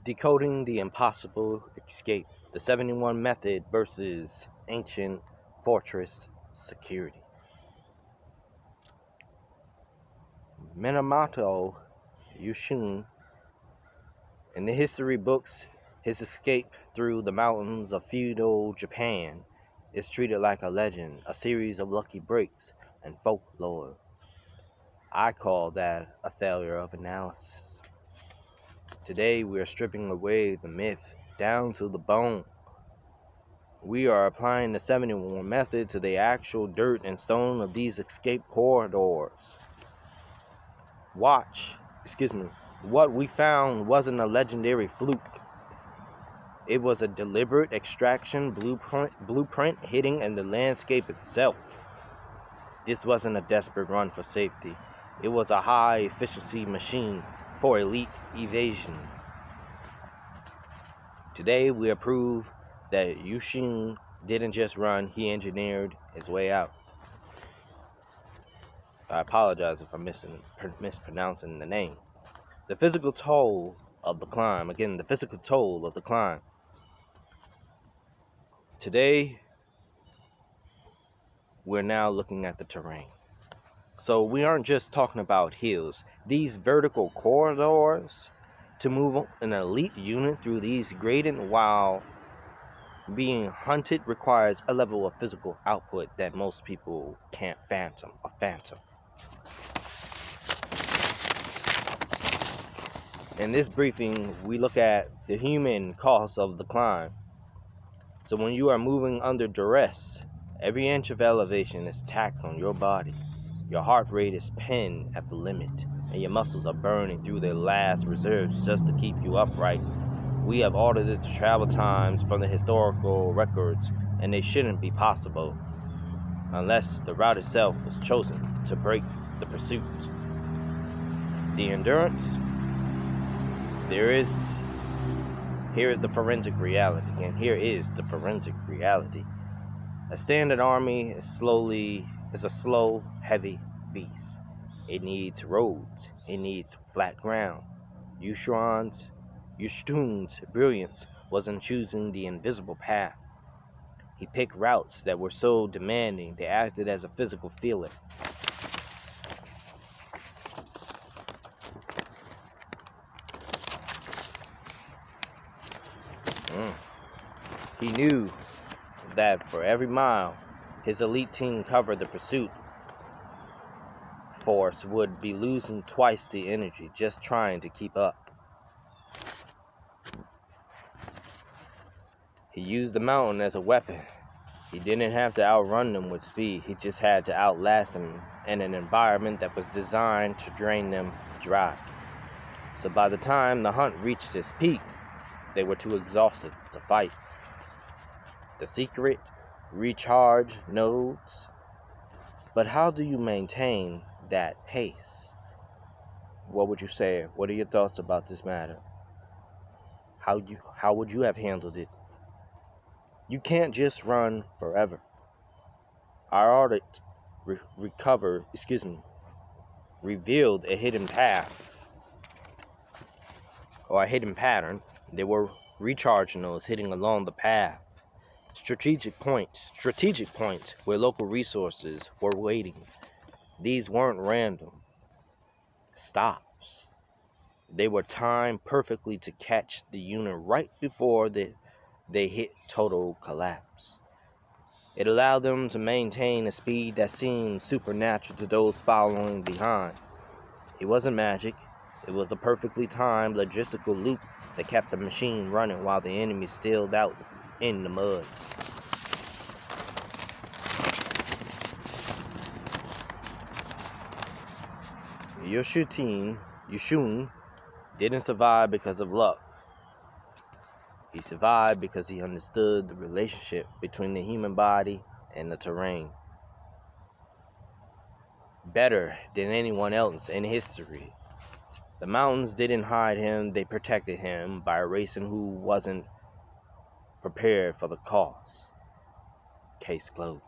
Decoding the impossible escape. The 71 method versus ancient fortress security. Minamoto Yoshitsune, in the history books, his escape through the mountains of feudal Japan is treated like a legend, a series of lucky breaks, and folklore. I call that a failure of analysis. Today we are stripping away the myth down to the bone. We are applying the 71 method to the actual dirt and stone of these escape corridors. What we found wasn't a legendary fluke. It was a deliberate extraction blueprint hitting in the landscape itself. This wasn't a desperate run for safety. It was a high-efficiency machine for elite evasion. Today, we approve that Yoshitsune didn't just run, he engineered his way out. I apologize if I'm mispronouncing the name. The physical toll of the climb. Again, the physical toll of the climb. Today, we're now looking at the terrain. So we aren't just talking about hills. These vertical corridors, to move an elite unit through these gradient while being hunted requires a level of physical output that most people can't fathom. In this briefing, we look at the human cost of the climb. So when you are moving under duress, every inch of elevation is tax on your body. Your heart rate is pinned at the limit, and your muscles are burning through their last reserves just to keep you upright. We have audited the travel times from the historical records, and they shouldn't be possible unless the route itself was chosen to break the pursuit. The endurance, here is the forensic reality, and here is the forensic reality. A standard army is a slow, heavy beast. It needs roads. It needs flat ground. Yoshitsune's brilliance was in choosing the invisible path. He picked routes that were so demanding they acted as a physical feeler. He knew that for every mile his elite team covered, the pursuit force would be losing twice the energy just trying to keep up. He used the mountain as a weapon. He didn't have to outrun them with speed. He just had to outlast them in an environment that was designed to drain them dry. So by the time the hunt reached its peak, they were too exhausted to fight. The secret? Recharge nodes. But how do you maintain that pace? What would you say? What are your thoughts about this matter? How would you have handled it? You can't just run forever. Our audit revealed a hidden path or a hidden pattern. There were recharge nodes hidden along the path. Strategic points where local resources were waiting. These weren't random stops. They were timed perfectly to catch the unit right before they hit total collapse. It allowed them to maintain a speed that seemed supernatural to those following behind. It wasn't magic. It was a perfectly timed logistical loop that kept the machine running while the enemy stilled out in the mud. Yoshitsune didn't survive because of luck. He survived because he understood the relationship between the human body and the terrain better than anyone else in history. The mountains didn't hide him, they protected him by erasing who wasn't prepared for the cost. Case closed.